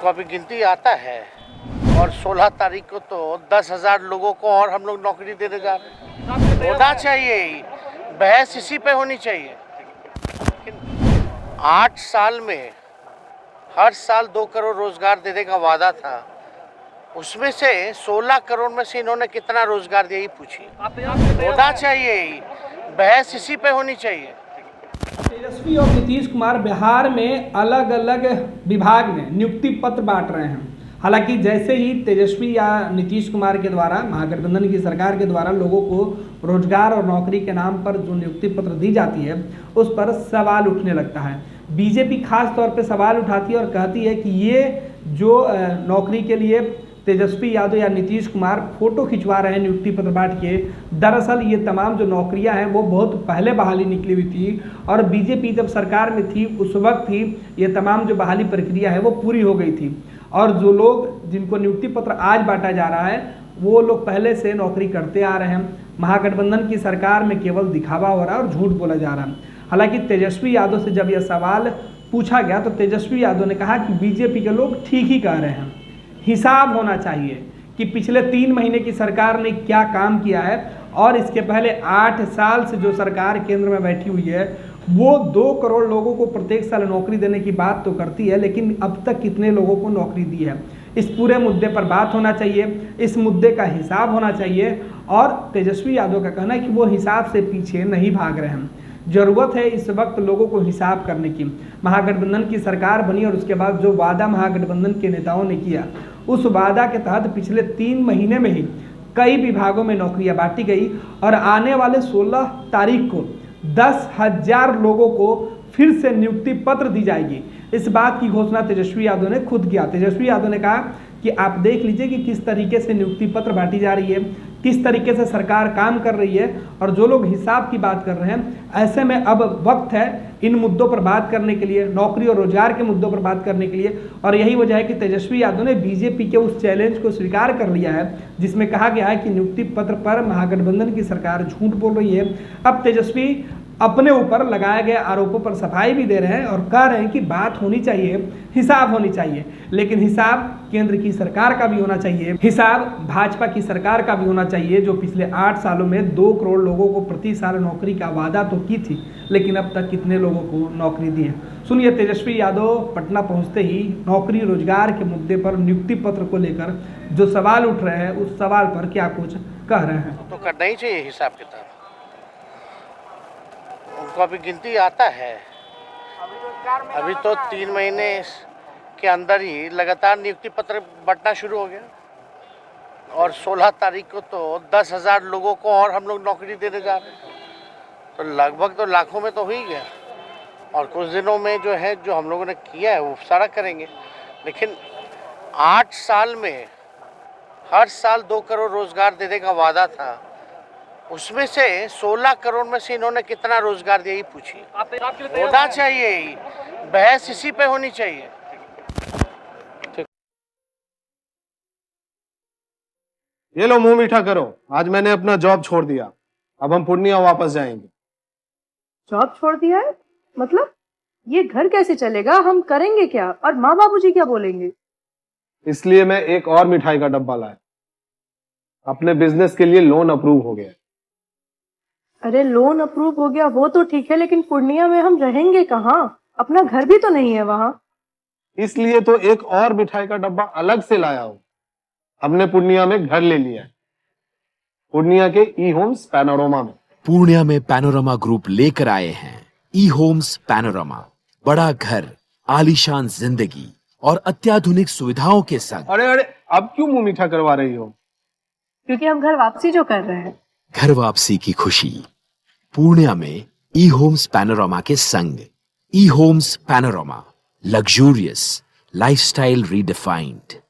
उनको अभी गिनती आता है और 16 तारीख को तो 10,000 लोगों को और हम लोग नौकरी देने जा रहे हैं। होना चाहिए, बहस इसी पे होनी चाहिए। 8 साल में हर साल 2 करोड़ रोजगार देने का वादा था, उसमें से 16 करोड़ में से इन्होंने कितना रोजगार दिया ये पूछिए। होना चाहिए, बहस इसी पे होनी चाहिए। तेजस्वी और नीतीश कुमार बिहार में अलग अलग विभाग में नियुक्ति पत्र बांट रहे हैं। हालांकि जैसे ही तेजस्वी या नीतीश कुमार के द्वारा, महागठबंधन की सरकार के द्वारा लोगों को रोजगार और नौकरी के नाम पर जो नियुक्ति पत्र दी जाती है उस पर सवाल उठने लगता है। बीजेपी खास तौर पे सवाल उठाती है और कहती है कि ये जो नौकरी के लिए तेजस्वी यादव या नीतीश कुमार फोटो खिंचवा रहे हैं नियुक्ति पत्र बांट के, दरअसल ये तमाम जो नौकरियां हैं वो बहुत पहले बहाली निकली हुई थी और बीजेपी जब सरकार में थी उस वक्त ही ये तमाम जो बहाली प्रक्रिया है वो पूरी हो गई थी। और जो लोग जिनको नियुक्ति पत्र आज बांटा जा रहा है वो लोग पहले से नौकरी करते आ रहे हैं। महागठबंधन की सरकार में केवल दिखावा हो रहा है और झूठ बोला जा रहा है। हालांकि तेजस्वी यादव से जब यह सवाल पूछा गया तो तेजस्वी यादव ने कहा कि बीजेपी के लोग ठीक ही कह रहे हैं, हिसाब होना चाहिए कि पिछले 3 महीने की सरकार ने क्या काम किया है और इसके पहले 8 साल से जो सरकार केंद्र में बैठी हुई है वो 2 करोड़ लोगों को प्रत्येक साल नौकरी देने की बात तो करती है, लेकिन अब तक कितने लोगों को नौकरी दी है, इस पूरे मुद्दे पर बात होना चाहिए, इस मुद्दे का हिसाब होना चाहिए। और तेजस्वी यादव का कहना है कि वो हिसाब से पीछे नहीं भाग रहे हैं। ज़रूरत है इस वक्त लोगों को हिसाब करने की। महागठबंधन की सरकार बनी और उसके बाद जो वादा महागठबंधन के नेताओं ने किया उस वादा के तहत पिछले 3 महीने में ही कई विभागों में नौकरियां बांटी गई और आने वाले 16 तारीख को 10,000 लोगों को फिर से नियुक्ति पत्र दी जाएगी। इस बात की घोषणा तेजस्वी यादव ने खुद किया। तेजस्वी यादव ने कहा कि आप देख लीजिए कि किस तरीके से नियुक्ति पत्र बांटी जा रही है, किस तरीके से सरकार काम कर रही है और जो लोग हिसाब की बात कर रहे हैं, ऐसे में अब वक्त है इन मुद्दों पर बात करने के लिए, नौकरी और रोजगार के मुद्दों पर बात करने के लिए। और यही वजह है कि तेजस्वी यादव ने बीजेपी के उस चैलेंज को स्वीकार कर लिया है जिसमें कहा गया है कि नियुक्ति पत्र पर महागठबंधन की सरकार झूठ बोल रही है। अब तेजस्वी अपने ऊपर लगाए गए आरोपों पर सफाई भी दे रहे हैं और कह रहे हैं कि बात होनी चाहिए, हिसाब होनी चाहिए, लेकिन हिसाब केंद्र की सरकार का भी होना चाहिए, हिसाब भाजपा की सरकार का भी होना चाहिए जो पिछले 8 सालों में 2 करोड़ लोगों को प्रति साल नौकरी का वादा तो की थी, लेकिन अब तक कितने लोगों को नौकरी दी है। सुनिए तेजस्वी यादव पटना पहुंचते ही नौकरी रोजगार के मुद्दे पर नियुक्ति पत्र को लेकर जो सवाल उठ रहे हैं उस सवाल पर क्या कुछ कह रहे हैं। तो करना ही चाहिए हिसाब किताब, उनको अभी गिनती आता है। अभी तो 3 महीने के अंदर ही लगातार नियुक्ति पत्र बंटना शुरू हो गया और 16 तारीख को तो 10,000 लोगों को और हम लोग नौकरी देने जा रहे हैं, तो लगभग तो लाखों में तो हो ही गया। और कुछ दिनों में जो है जो हम लोगों ने किया है वो सारा करेंगे। लेकिन 8 साल में हर साल 2 करोड़ रोजगार देने का वादा था, उसमें से 16 करोड़ में से इन्होंने कितना रोजगार दिया ये पूछिए। होना चाहिए, बहस इसी पे होनी चाहिए। ये लो मुंह मीठा करो, आज मैंने अपना जॉब छोड़ दिया, अब हम पूर्णिया वापस जाएंगे। जॉब छोड़ दिया है? मतलब ये घर कैसे चलेगा, हम करेंगे क्या और माँ बाबूजी क्या बोलेंगे? इसलिए मैं एक और मिठाई का डब्बा लाया, अपने बिजनेस के लिए लोन अप्रूव हो गया। अरे लोन अप्रूव हो गया वो तो ठीक है, लेकिन पूर्णिया में हम रहेंगे कहाँ? अपना घर भी तो नहीं है वहाँ। इसलिए तो एक और मिठाई का डब्बा अलग से लाया हूं। हमने पूर्णिया में घर ले लिया है, पूर्णिया के ई होम्स पैनोरमा में। पूर्णिया में पैनोरमा ग्रुप लेकर आए हैं ई होम्स पैनोरमा, बड़ा घर, आलीशान जिंदगी और अत्याधुनिक सुविधाओं के संग। अरे अब क्यों मुंह मीठा करवा रही हो? क्योंकि हम घर वापसी जो कर रहे हैं। घर वापसी की खुशी पूर्णिया में ई होम्स पैनोरमा के संग। E Homes Panorama, luxurious lifestyle redefined.